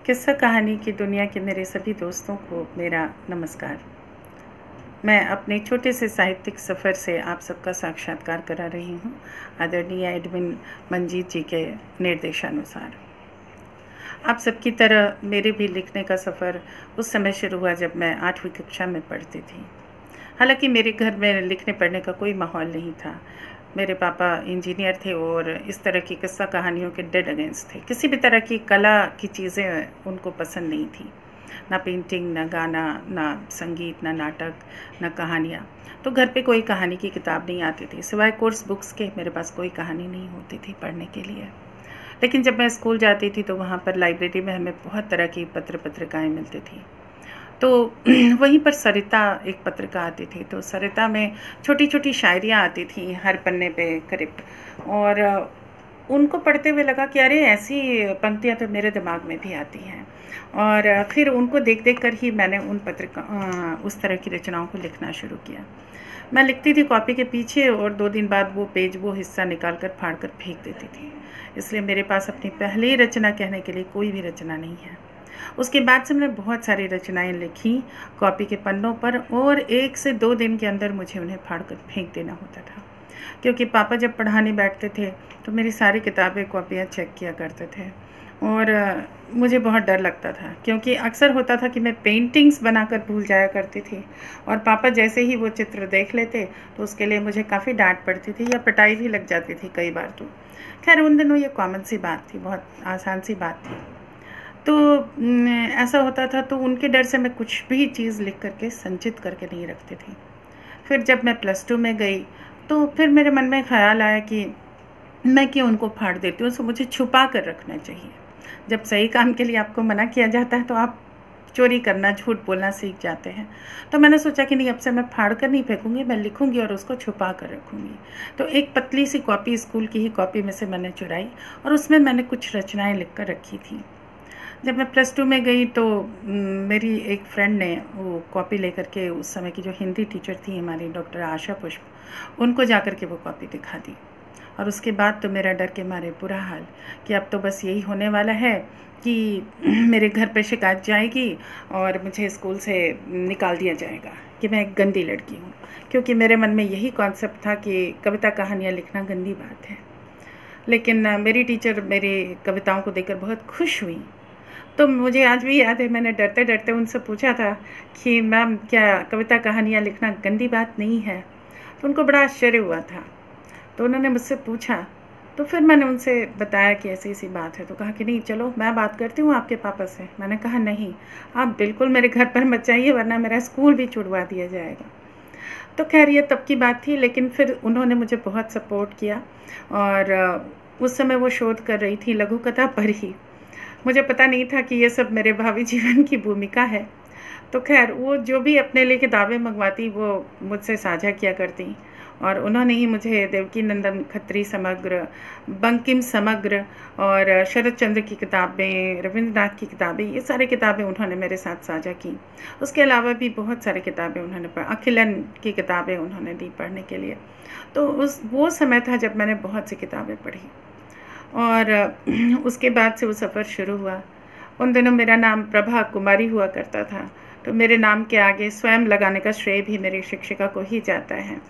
किस्सा कहानी की दुनिया के मेरे सभी दोस्तों को मेरा नमस्कार। मैं अपने छोटे से साहित्यिक सफ़र से आप सबका साक्षात्कार करा रही हूँ, आदरणीय एडमिन मंजीत जी के निर्देशानुसार। आप सबकी तरह मेरे भी लिखने का सफ़र उस समय शुरू हुआ जब मैं 8वीं कक्षा में पढ़ती थी। हालांकि मेरे घर में लिखने पढ़ने का कोई माहौल नहीं था। मेरे पापा इंजीनियर थे और इस तरह की किस्सा कहानियों के डेड अगेंस्ट थे। किसी भी तरह की कला की चीज़ें उनको पसंद नहीं थी, ना पेंटिंग, ना गाना, ना संगीत, ना नाटक, ना कहानियाँ। तो घर पे कोई कहानी की किताब नहीं आती थी, सिवाय कोर्स बुक्स के मेरे पास कोई कहानी नहीं होती थी पढ़ने के लिए। लेकिन जब मैं स्कूल जाती थी तो वहाँ पर लाइब्रेरी में हमें बहुत तरह की पत्रिकाएँ मिलती थी। तो वहीं पर सरिता एक पत्रिका आती थी, तो सरिता में छोटी छोटी शायरियाँ आती थी हर पन्ने पे करीब, और उनको पढ़ते हुए लगा कि अरे ऐसी पंक्तियाँ तो मेरे दिमाग में भी आती हैं। और फिर उनको देख देख कर ही मैंने उस तरह की रचनाओं को लिखना शुरू किया। मैं लिखती थी कॉपी के पीछे और 2 दिन बाद वो हिस्सा निकाल कर फाड़ कर फेंक देती थी। इसलिए मेरे पास अपनी पहली रचना कहने के लिए कोई भी रचना नहीं है। उसके बाद से मैंने बहुत सारी रचनाएं लिखी कॉपी के पन्नों पर, और 1 से 2 दिन के अंदर मुझे उन्हें फाड़ कर फेंक देना होता था, क्योंकि पापा जब पढ़ाने बैठते थे तो मेरी सारी किताबें कॉपियाँ चेक किया करते थे। और मुझे बहुत डर लगता था, क्योंकि अक्सर होता था कि मैं पेंटिंग्स बनाकर भूल जाया करती थी, और पापा जैसे ही वो चित्र देख लेते तो उसके लिए मुझे काफ़ी डांट पड़ती थी या पिटाई भी लग जाती थी कई बार। तो खैर उन दिनों ये कॉमन सी बात थी, बहुत आसान सी बात थी। तो ऐसा होता था, तो उनके डर से मैं कुछ भी चीज़ लिख करके संचित करके नहीं रखती थी। फिर जब मैं +2 में गई तो फिर मेरे मन में ख़्याल आया कि मैं क्यों उनको फाड़ देती हूँ, उसको मुझे छुपा कर रखना चाहिए। जब सही काम के लिए आपको मना किया जाता है तो आप चोरी करना, झूठ बोलना सीख जाते हैं। तो मैंने सोचा कि नहीं, अब से मैं फाड़ कर नहीं फेंकूँगी, मैं लिखूँगी और उसको छुपा कर रखूँगी। तो एक पतली सी कॉपी, स्कूल की ही कॉपी में से मैंने चुराई और उसमें मैंने कुछ रचनाएँ लिख कर रखी थी। जब मैं +2 में गई तो मेरी एक फ्रेंड ने वो कॉपी लेकर के, उस समय की जो हिंदी टीचर थी हमारी डॉक्टर आशा पुष्प, उनको जा कर के वो कॉपी दिखा दी। और उसके बाद तो मेरा डर के मारे बुरा हाल कि अब तो बस यही होने वाला है कि मेरे घर पे शिकायत जाएगी और मुझे स्कूल से निकाल दिया जाएगा कि मैं एक गंदी लड़की हूँ, क्योंकि मेरे मन में यही कॉन्सेप्ट था कि कविता कहानियाँ लिखना गंदी बात है। लेकिन मेरी टीचर मेरी कविताओं को देखकर बहुत खुश हुई। तो मुझे आज भी याद है, मैंने डरते डरते उनसे पूछा था कि मैम, क्या कविता कहानियाँ लिखना गंदी बात नहीं है? तो उनको बड़ा आश्चर्य हुआ था। तो उन्होंने मुझसे पूछा, तो फिर मैंने उनसे बताया कि ऐसी ऐसी बात है। तो कहा कि नहीं, चलो मैं बात करती हूँ आपके पापा से। मैंने कहा नहीं, आप बिल्कुल मेरे घर पर मत जाइए, वरना मेरा स्कूल भी छुड़वा दिया जाएगा। तो खैर ये तब की बात थी, लेकिन फिर उन्होंने मुझे बहुत सपोर्ट किया। और उस समय वो शोध कर रही थी लघु कथा पर ही। मुझे पता नहीं था कि ये सब मेरे भावी जीवन की भूमिका है। तो खैर वो जो भी अपने लिए किताबें मंगवाती वो मुझसे साझा किया करती, और उन्होंने ही मुझे देवकी नंदन खत्री समग्र, बंकिम समग्र और शरद चंद्र की किताबें, रविंद्रनाथ की किताबें, ये सारी किताबें उन्होंने मेरे साथ साझा की। उसके अलावा भी बहुत सारी किताबें उन्होंने अखिलन की किताबें उन्होंने दी पढ़ने के लिए। तो वो समय था जब मैंने बहुत सी किताबें पढ़ी, और उसके बाद से वो सफ़र शुरू हुआ। उन दिनों मेरा नाम प्रभा कुमारी हुआ करता था, तो मेरे नाम के आगे स्वयं लगाने का श्रेय भी मेरी शिक्षिका को ही जाता है।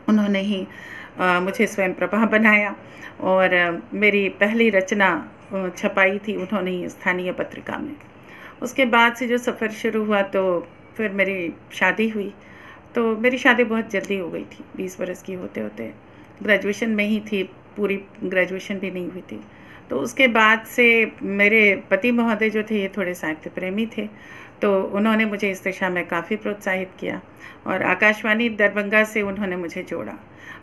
उन्होंने ही मुझे स्वयं प्रभा बनाया, और मेरी पहली रचना छपाई थी उन्होंने ही स्थानीय पत्रिका में। उसके बाद से जो सफ़र शुरू हुआ, तो फिर मेरी शादी हुई। तो मेरी शादी बहुत जल्दी हो गई थी, 20 बरस की होते होते। ग्रेजुएशन में ही थी, पूरी ग्रेजुएशन भी नहीं हुई थी। तो उसके बाद से मेरे पति महोदय जो थे ये थोड़े साहित्य प्रेमी थे, तो उन्होंने मुझे इस दिशा में काफ़ी प्रोत्साहित किया, और आकाशवाणी दरभंगा से उन्होंने मुझे जोड़ा।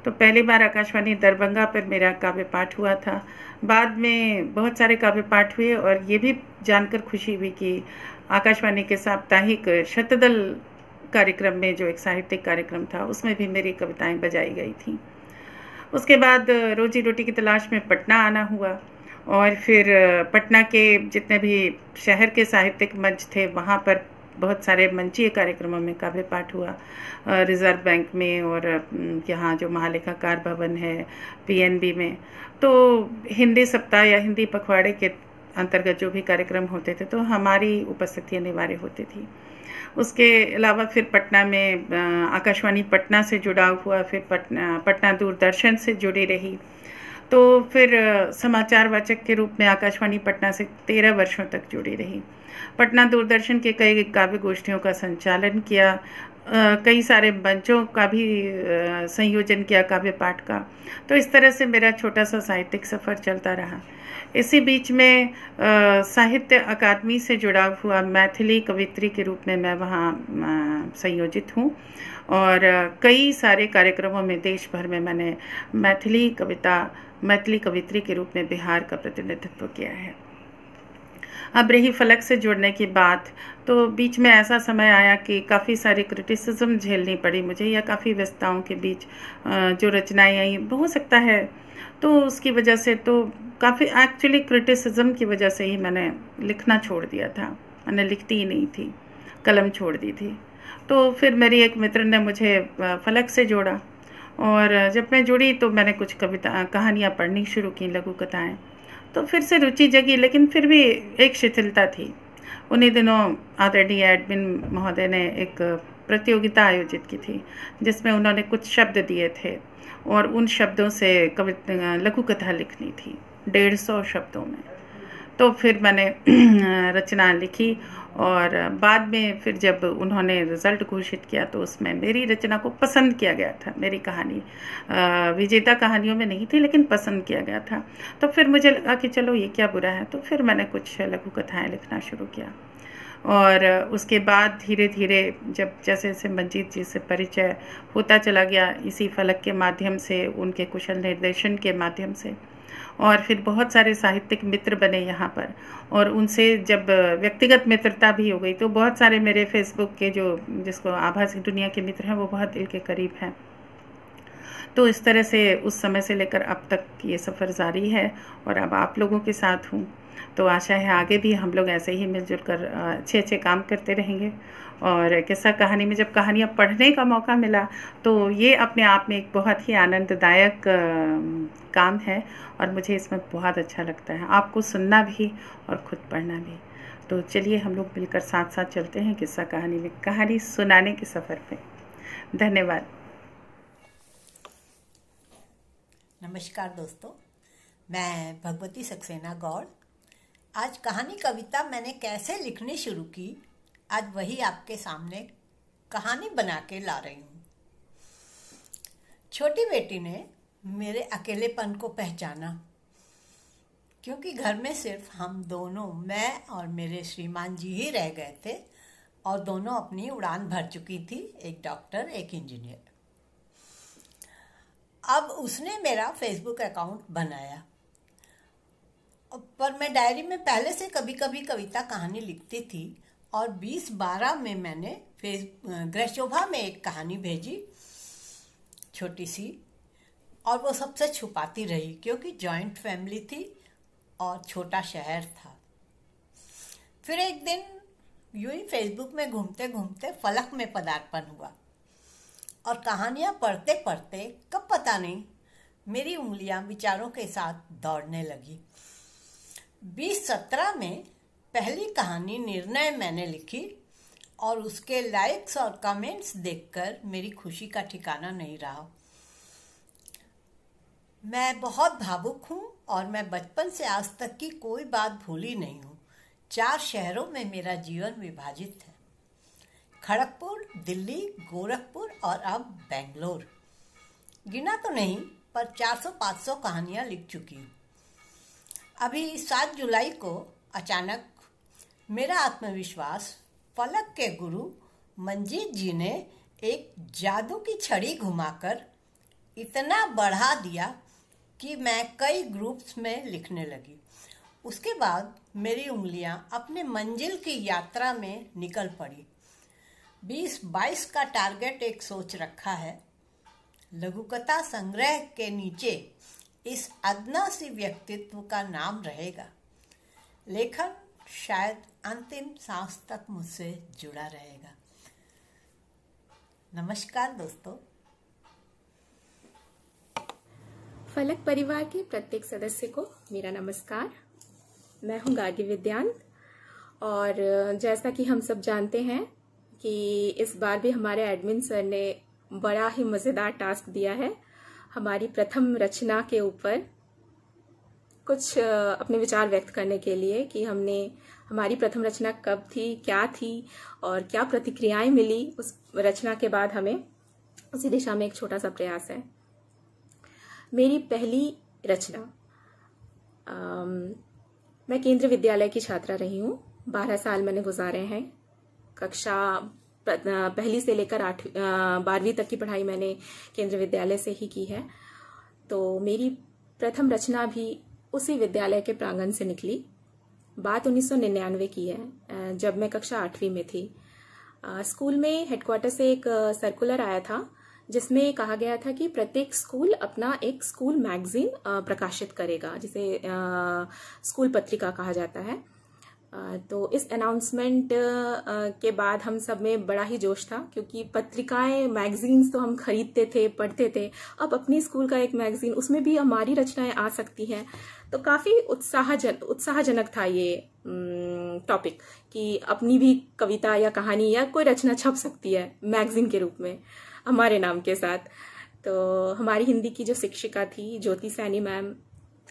तो पहली बार आकाशवाणी दरभंगा पर मेरा काव्य पाठ हुआ था। बाद में बहुत सारे काव्य पाठ हुए, और ये भी जानकर खुशी हुई कि आकाशवाणी के साप्ताहिक शतदल कार्यक्रम में, जो एक साहित्यिक कार्यक्रम था, उसमें भी मेरी कविताएं बजाई गई थी। उसके बाद रोजी रोटी की तलाश में पटना आना हुआ, और फिर पटना के जितने भी शहर के साहित्यिक मंच थे वहाँ पर बहुत सारे मंचीय कार्यक्रमों में काव्य पाठ हुआ। रिज़र्व बैंक में, और यहाँ जो महालेखाकार भवन है PNB में। तो हिंदी सप्ताह या हिंदी पखवाड़े के अंतर्गत जो भी कार्यक्रम होते थे तो हमारी उपस्थिति अनिवार्य होती थी। उसके अलावा फिर पटना में आकाशवाणी पटना से जुड़ाव हुआ, फिर पटना दूरदर्शन से जुड़ी रही। तो फिर समाचार वाचक के रूप में आकाशवाणी पटना से 13 वर्षों तक जुड़ी रही। पटना दूरदर्शन के कई काव्य गोष्ठियों का संचालन किया, कई सारे मंचों का भी संयोजन किया, काव्य पाठ का। तो इस तरह से मेरा छोटा सा साहित्यिक सफ़र चलता रहा। इसी बीच में साहित्य अकादमी से जुड़ाव हुआ। मैथिली कवित्री के रूप में मैं वहाँ संयोजित हूँ और कई सारे कार्यक्रमों में देश भर में मैंने मैथिली कवित्री के रूप में बिहार का प्रतिनिधित्व किया है। अब रही फलक से जुड़ने की बात, तो बीच में ऐसा समय आया कि काफ़ी सारी क्रिटिसिज्म झेलनी पड़ी मुझे, या काफ़ी व्यस्तताओं के बीच जो रचनाएं आई, हो सकता है तो उसकी वजह से, तो काफ़ी एक्चुअली क्रिटिसिज्म की वजह से ही मैंने लिखना छोड़ दिया था। मैंने लिखती ही नहीं थी, कलम छोड़ दी थी। तो फिर मेरी एक मित्र ने मुझे फलक से जोड़ा और जब मैं जुड़ी तो मैंने कुछ कहानियाँ पढ़नी शुरू की, लघु कथाएँ। तो फिर से रुचि जगी, लेकिन फिर भी एक शिथिलता थी। उन्हीं दिनों आदरणीय एडमिन महोदय ने एक प्रतियोगिता आयोजित की थी जिसमें उन्होंने कुछ शब्द दिए थे और उन शब्दों से लघु कथा लिखनी थी 150 शब्दों में। तो फिर मैंने रचना लिखी और बाद में फिर जब उन्होंने रिज़ल्ट घोषित किया तो उसमें मेरी रचना को पसंद किया गया था। मेरी कहानी विजेता कहानियों में नहीं थी, लेकिन पसंद किया गया था। तो फिर मुझे लगा कि चलो ये क्या बुरा है, तो फिर मैंने कुछ लघु कथाएँ लिखना शुरू किया। और उसके बाद धीरे धीरे जब जैसे जैसे मंजीत जी से परिचय होता चला गया, इसी फलक के माध्यम से, उनके कुशल निर्देशन के माध्यम से, और फिर बहुत सारे साहित्यिक मित्र बने यहाँ पर, और उनसे जब व्यक्तिगत मित्रता भी हो गई तो बहुत सारे मेरे फेसबुक के जो जिसको आभासी दुनिया के मित्र हैं वो बहुत दिल के करीब हैं। तो इस तरह से उस समय से लेकर अब तक ये सफ़र जारी है और अब आप लोगों के साथ हूँ। तो आशा है आगे भी हम लोग ऐसे ही मिलजुल कर अच्छे अच्छे काम करते रहेंगे। और किस्सा कहानी में जब कहानियाँ पढ़ने का मौका मिला तो ये अपने आप में एक बहुत ही आनंददायक काम है और मुझे इसमें बहुत अच्छा लगता है, आपको सुनना भी और ख़ुद पढ़ना भी। तो चलिए हम लोग मिलकर साथ साथ चलते हैं किस्सा कहानी में, कहानी सुनाने के सफ़र पे। धन्यवाद। नमस्कार दोस्तों, मैं भगवती सक्सेना गौड़। आज कहानी कविता मैंने कैसे लिखनी शुरू की, आज वही आपके सामने कहानी बना के ला रही हूँ। छोटी बेटी ने मेरे अकेलेपन को पहचाना, क्योंकि घर में सिर्फ हम दोनों, मैं और मेरे श्रीमान जी ही रह गए थे और दोनों अपनी उड़ान भर चुकी थी, एक डॉक्टर एक इंजीनियर। अब उसने मेरा फेसबुक अकाउंट बनाया, पर मैं डायरी में पहले से कभी कभी कविता कहानी लिखती थी और 2012 में मैंने गृहशोभा में एक कहानी भेजी, छोटी सी, और वो सबसे छुपाती रही क्योंकि जॉइंट फैमिली थी और छोटा शहर था। फिर एक दिन यूं ही फेसबुक में घूमते घूमते फलक में पदार्पण हुआ और कहानियाँ पढ़ते पढ़ते कब पता नहीं मेरी उंगलियां विचारों के साथ दौड़ने लगी। 2017 में पहली कहानी निर्णय मैंने लिखी और उसके लाइक्स और कमेंट्स देखकर मेरी खुशी का ठिकाना नहीं रहा। मैं बहुत भावुक हूँ और मैं बचपन से आज तक की कोई बात भूली नहीं हूँ। 4 शहरों में मेरा जीवन विभाजित है, खड़गपुर, दिल्ली, गोरखपुर और अब बेंगलोर। गिना तो नहीं, पर 400-500 कहानियाँ लिख चुकी हूँ। अभी 7 जुलाई को अचानक मेरा आत्मविश्वास फलक के गुरु मंजीत जी ने एक जादू की छड़ी घुमाकर इतना बढ़ा दिया कि मैं कई ग्रुप्स में लिखने लगी। उसके बाद मेरी उंगलियां अपने मंजिल की यात्रा में निकल पड़ी। 2022 का टारगेट एक सोच रखा है। लघुकथा संग्रह के नीचे इस अदना सी व्यक्तित्व का नाम रहेगा। लेखन शायद अंतिम सांस तक मुझसे जुड़ा रहेगा। नमस्कार दोस्तों। फलक परिवार के प्रत्येक सदस्य को मेरा नमस्कार। मैं हूँ गार्गी विद्यांत और जैसा कि हम सब जानते हैं कि इस बार भी हमारे एडमिन सर ने बड़ा ही मज़ेदार टास्क दिया है हमारी प्रथम रचना के ऊपर कुछ अपने विचार व्यक्त करने के लिए कि हमारी प्रथम रचना कब थी, क्या थी और क्या प्रतिक्रियाएं मिली उस रचना के बाद हमें। उसी दिशा में एक छोटा सा प्रयास है। मेरी पहली रचना, मैं केंद्रीय विद्यालय की छात्रा रही हूँ। 12 साल मैंने गुजारे हैं। कक्षा पहली से लेकर 12वीं तक की पढ़ाई मैंने केंद्रीय विद्यालय से ही की है। तो मेरी प्रथम रचना भी उसी विद्यालय के प्रांगण से निकली। बात 1999 की है, जब मैं कक्षा 8वीं में थी। स्कूल में हेडक्वार्टर से एक सर्कुलर आया था जिसमें कहा गया था कि प्रत्येक स्कूल अपना एक स्कूल मैगजीन प्रकाशित करेगा, जिसे स्कूल पत्रिका कहा जाता है। तो इस अनाउंसमेंट के बाद हम सब में बड़ा ही जोश था, क्योंकि पत्रिकाएं, मैगजीन्स तो हम खरीदते थे, पढ़ते थे। अब अपनी स्कूल का एक मैगजीन, उसमें भी हमारी रचनाएं आ सकती हैं। तो काफी उत्साहजनक था ये टॉपिक कि अपनी भी कविता या कहानी या कोई रचना छप सकती है मैगजीन के रूप में हमारे नाम के साथ। तो हमारी हिंदी की जो शिक्षिका थी, ज्योति सैनी मैम,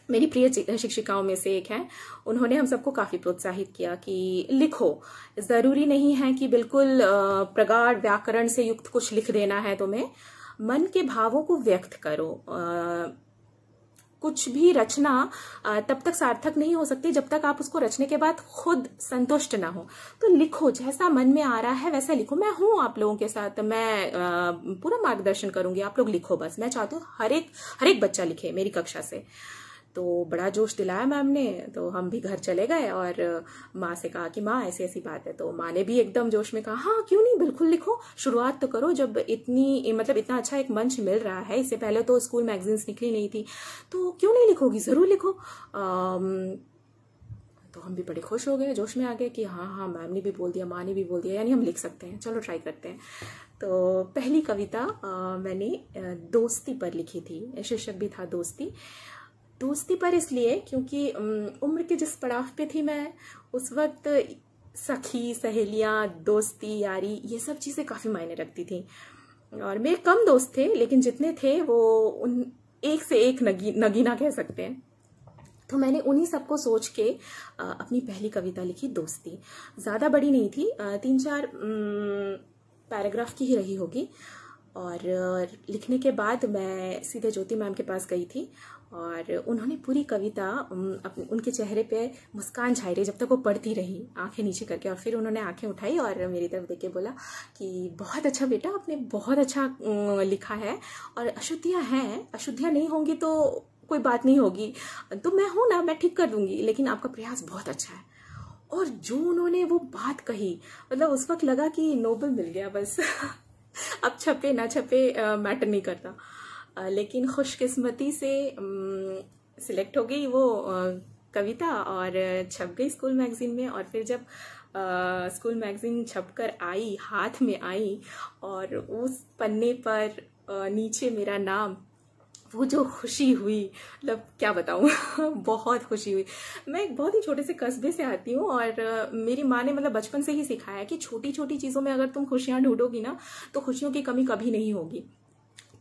मेरी प्रिय शिक्षिकाओं में से एक हैं। उन्होंने हम सबको काफी प्रोत्साहित किया कि लिखो, जरूरी नहीं है कि बिल्कुल प्रगाढ़ व्याकरण से युक्त कुछ लिख देना है तुम्हें, मन के भावों को व्यक्त करो। कुछ भी रचना तब तक सार्थक नहीं हो सकती जब तक आप उसको रचने के बाद खुद संतुष्ट ना हो। तो लिखो, जैसा मन में आ रहा है वैसा लिखो। मैं हूं आप लोगों के साथ, मैं पूरा मार्गदर्शन करूंगी, आप लोग लिखो बस। मैं चाहती हूँ हर एक बच्चा लिखे मेरी कक्षा से। तो बड़ा जोश दिलाया मैम ने। तो हम भी घर चले गए और माँ से कहा कि माँ ऐसी ऐसी बात है। तो माँ ने भी एकदम जोश में कहा हाँ क्यों नहीं, बिल्कुल लिखो, शुरुआत तो करो। जब इतना अच्छा एक मंच मिल रहा है, इससे पहले तो स्कूल मैगजीन्स निकली नहीं थी, तो क्यों नहीं लिखोगी, जरूर लिखो। तो हम भी बड़े खुश हो गए, जोश में आ गए कि हाँ मैम ने भी बोल दिया, माँ ने भी बोल दिया, यानी हम लिख सकते हैं, चलो ट्राई करते हैं। तो पहली कविता मैंने दोस्ती पर लिखी थी। शीर्षक भी था दोस्ती पर, इसलिए क्योंकि उम्र के जिस पड़ाव पे थी मैं, उस वक्त सखी, सहेलियां, दोस्ती, यारी, ये सब चीज़ें काफ़ी मायने रखती थी। और मेरे कम दोस्त थे, लेकिन जितने थे वो एक से एक नगीना कह सकते हैं। तो मैंने उन्हीं सबको सोच के अपनी पहली कविता लिखी, दोस्ती। ज़्यादा बड़ी नहीं थी, 3-4 पैराग्राफ की ही रही होगी। और लिखने के बाद मैं सीधे ज्योति मैम के पास गई थी और उन्होंने पूरी कविता, उनके चेहरे पे मुस्कान छाई रही जब तक वो पढ़ती रही, आंखें नीचे करके। और फिर उन्होंने आंखें उठाई और मेरी तरफ देख के बोला कि बहुत अच्छा बेटा, आपने बहुत अच्छा लिखा है, और अशुद्धियाँ नहीं होंगी तो कोई बात नहीं होगी, तो मैं हूँ ना, मैं ठीक कर दूंगी, लेकिन आपका प्रयास बहुत अच्छा है। और जो उन्होंने वो बात कही, मतलब उस वक्त लगा कि नोबेल मिल गया बस। अब छपे ना छपे मैटर नहीं करता। लेकिन खुशकिस्मती से सिलेक्ट हो गई वो कविता और छप गई स्कूल मैगजीन में। और फिर जब स्कूल मैगजीन छपकर आई, हाथ में आई, और उस पन्ने पर नीचे मेरा नाम, वो जो खुशी हुई, मतलब क्या बताऊँ। बहुत खुशी हुई। मैं एक बहुत ही छोटे से कस्बे से आती हूँ और मेरी माँ ने मतलब बचपन से ही सिखाया कि छोटी छोटी चीज़ों में अगर तुम खुशियाँ ढूंढोगी ना, तो खुशियों की कमी कभी नहीं होगी।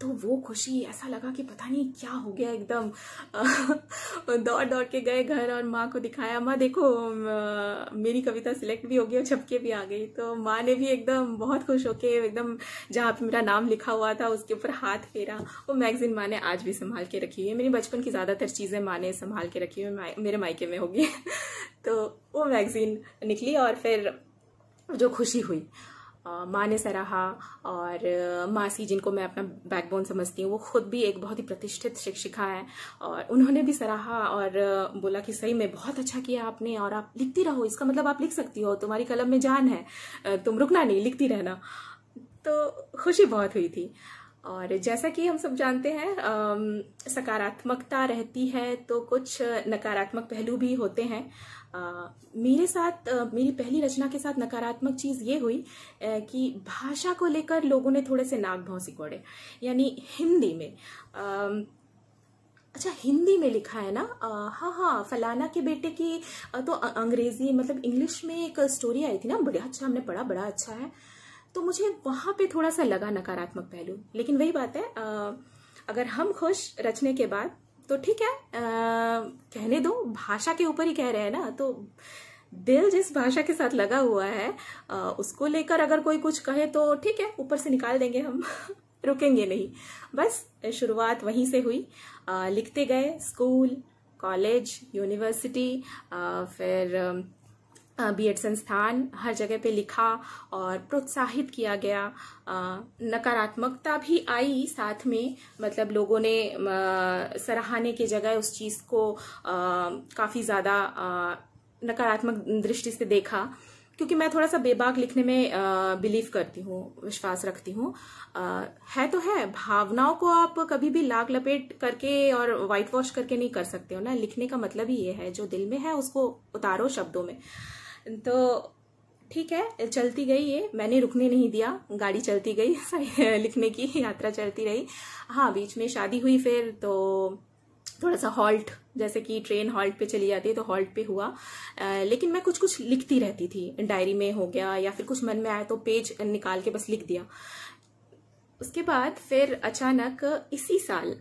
तो वो खुशी, ऐसा लगा कि पता नहीं क्या हो गया, एकदम दौड़ के गए घर और माँ को दिखाया, माँ देखो मेरी कविता सिलेक्ट भी हो गई और छपके भी आ गई। तो माँ ने भी एकदम बहुत खुश होके, एकदम जहाँ पे मेरा नाम लिखा हुआ था उसके ऊपर हाथ फेरा। वो मैगजीन माँ ने आज भी संभाल के रखी हुई है। मेरी बचपन की ज़्यादातर चीज़ें माँ ने संभाल के रखी हुई है, मेरे मायके में होगी। तो वो मैगजीन निकली और फिर जो खुशी हुई, माँ ने सराहा। और मासी, जिनको मैं अपना बैकबोन समझती हूँ, वो खुद भी एक बहुत ही प्रतिष्ठित शिक्षिका है, और उन्होंने भी सराहा और बोला कि सही में बहुत अच्छा किया आपने, और आप लिखती रहो, इसका मतलब आप लिख सकती हो, तुम्हारी कलम में जान है, तुम रुकना नहीं, लिखती रहना। तो खुशी बहुत हुई थी। और जैसा कि हम सब जानते हैं, सकारात्मकता रहती है तो कुछ नकारात्मक पहलू भी होते हैं। मेरे साथ, मेरी पहली रचना के साथ नकारात्मक चीज़ ये हुई कि भाषा को लेकर लोगों ने थोड़े से नाक भौं सिकोड़े। यानी हिंदी में अच्छा हिंदी में लिखा है ना, हाँ हाँ, फलाना के बेटे की तो अंग्रेजी मतलब इंग्लिश में एक स्टोरी आई थी ना, बड़ा अच्छा हमने पढ़ा, बड़ा अच्छा है। तो मुझे वहां पे थोड़ा सा लगा नकारात्मक पहलू, लेकिन वही बात है, अगर हम खुश रचने के बाद तो ठीक है, कहने दो, भाषा के ऊपर ही कह रहे हैं ना, तो दिल जिस भाषा के साथ लगा हुआ है उसको लेकर अगर कोई कुछ कहे तो ठीक है, ऊपर से निकाल देंगे हम रुकेंगे नहीं। बस शुरुआत वहीं से हुई, लिखते गए, स्कूल, कॉलेज, यूनिवर्सिटी, फिर बीएड संस्थान, हर जगह पे लिखा और प्रोत्साहित किया गया। नकारात्मकता भी आई साथ में, मतलब लोगों ने सराहने की जगह उस चीज को काफी ज्यादा नकारात्मक दृष्टि से देखा, क्योंकि मैं थोड़ा सा बेबाक लिखने में बिलीव करती हूँ, विश्वास रखती हूँ। है तो है, भावनाओं को आप कभी भी लाग लपेट करके और व्हाइट वॉश करके नहीं कर सकते हो ना। लिखने का मतलब ही ये है, जो दिल में है उसको उतारो शब्दों में। तो ठीक है, चलती गई ये, मैंने रुकने नहीं दिया, गाड़ी चलती गई लिखने की यात्रा चलती रही। हाँ, बीच में शादी हुई, फिर तो थोड़ा सा हॉल्ट, जैसे कि ट्रेन हॉल्ट पे चली जाती है तो हॉल्ट पे हुआ, लेकिन मैं कुछ कुछ लिखती रहती थी, डायरी में हो गया या फिर कुछ मन में आया तो पेज निकाल के बस लिख दिया। उसके बाद फिर अचानक इसी साल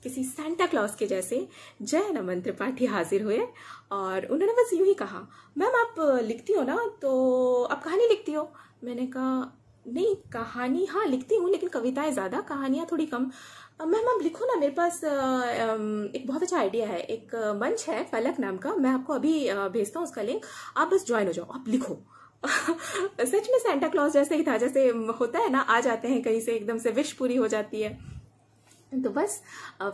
किसी सेंटा क्लॉज के जैसे जय मंत्र पाठी हाजिर हुए और उन्होंने बस यूं ही कहा, मैम आप लिखती हो ना, तो आप कहानी लिखती हो? मैंने कहा नहीं, कहानी हाँ लिखती हूँ, लेकिन कविताएं ज्यादा, कहानियां थोड़ी कम। मैम आप लिखो ना, मेरे पास एक बहुत अच्छा आइडिया है, एक मंच है फलक नाम का, मैं आपको अभी भेजता हूँ उसका लिंक, आप बस ज्वाइन हो जाओ, आप लिखो। सच में सेंटा क्लॉज जैसे ही था, जैसे होता है ना, आ जाते हैं कहीं से, एकदम से विश पूरी हो जाती है। तो बस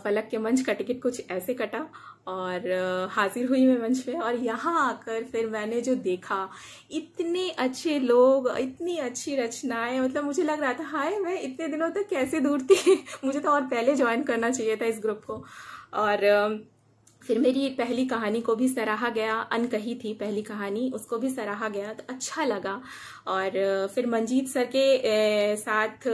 फलक के मंच का टिकट कुछ ऐसे कटा और हाजिर हुई मैं मंच पे। और यहाँ आकर फिर मैंने जो देखा, इतने अच्छे लोग, इतनी अच्छी रचनाएं, मतलब मुझे लग रहा था हाय मैं इतने दिनों तक कैसे दूर थी मुझे तो और पहले ज्वाइन करना चाहिए था इस ग्रुप को। और फिर मेरी पहली कहानी को भी सराहा गया, अनकही थी पहली कहानी, उसको भी सराहा गया, तो अच्छा लगा। और फिर मंजीत सर के साथ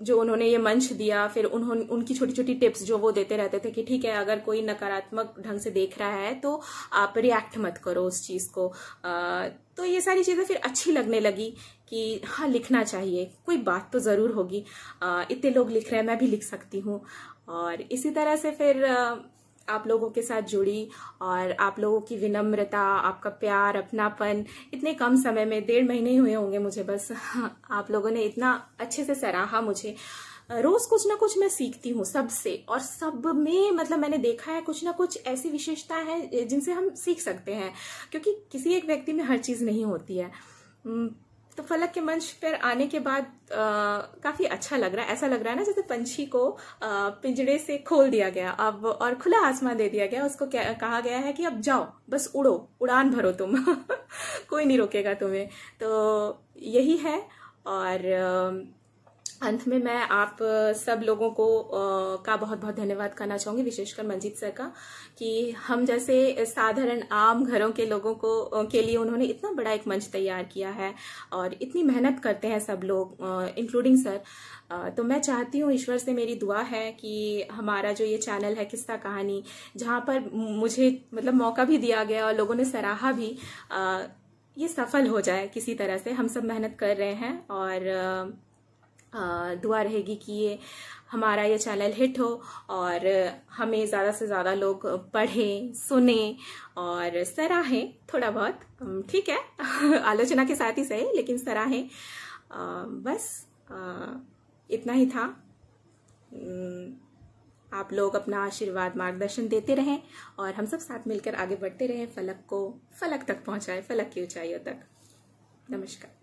जो उन्होंने ये मंच दिया, फिर उन्होंने उनकी छोटी छोटी टिप्स जो वो देते रहते थे कि ठीक है, अगर कोई नकारात्मक ढंग से देख रहा है तो आप रिएक्ट मत करो उस चीज को। तो ये सारी चीजें फिर अच्छी लगने लगी कि हाँ लिखना चाहिए, कोई बात तो जरूर होगी, इतने लोग लिख रहे हैं, मैं भी लिख सकती हूँ। और इसी तरह से फिर आप लोगों के साथ जुड़ी, और आप लोगों की विनम्रता, आपका प्यार, अपनापन, इतने कम समय में 1.5 महीने ही हुए होंगे मुझे बस, आप लोगों ने इतना अच्छे से सराहा मुझे। रोज कुछ ना कुछ मैं सीखती हूँ सबसे, और सब में मतलब मैंने देखा है कुछ ना कुछ ऐसी विशेषताएं हैं जिनसे हम सीख सकते हैं, क्योंकि किसी एक व्यक्ति में हर चीज नहीं होती है। तो फलक के मंच पर आने के बाद काफी अच्छा लग रहा है, ऐसा लग रहा है ना जैसे पंछी को पिंजड़े से खोल दिया गया अब और खुला आसमान दे दिया गया, उसको कहा गया है कि अब जाओ, बस उड़ो, उड़ान भरो तुम कोई नहीं रोकेगा तुम्हें। तो यही है। और अंत में मैं आप सब लोगों को का बहुत बहुत धन्यवाद करना चाहूंगी, विशेषकर मंजीत सर का, कि हम जैसे साधारण आम घरों के लोगों को के लिए उन्होंने इतना बड़ा एक मंच तैयार किया है, और इतनी मेहनत करते हैं सब लोग, इंक्लूडिंग सर। तो मैं चाहती हूँ, ईश्वर से मेरी दुआ है कि हमारा जो ये चैनल है किस्सा कहानी, जहाँ पर मुझे मतलब मौका भी दिया गया और लोगों ने सराहा भी, ये सफल हो जाए किसी तरह से। हम सब मेहनत कर रहे हैं, और दुआ रहेगी कि ये हमारा ये चैनल हिट हो और हमें ज़्यादा से ज़्यादा लोग पढ़ें, सुने और सराहें थोड़ा बहुत, ठीक है आलोचना के साथ ही सही, लेकिन सराहें। बस इतना ही था। आप लोग अपना आशीर्वाद, मार्गदर्शन देते रहें, और हम सब साथ मिलकर आगे बढ़ते रहें, फलक को फलक तक पहुंचाएं, फलक की ऊंचाइयों तक। नमस्कार।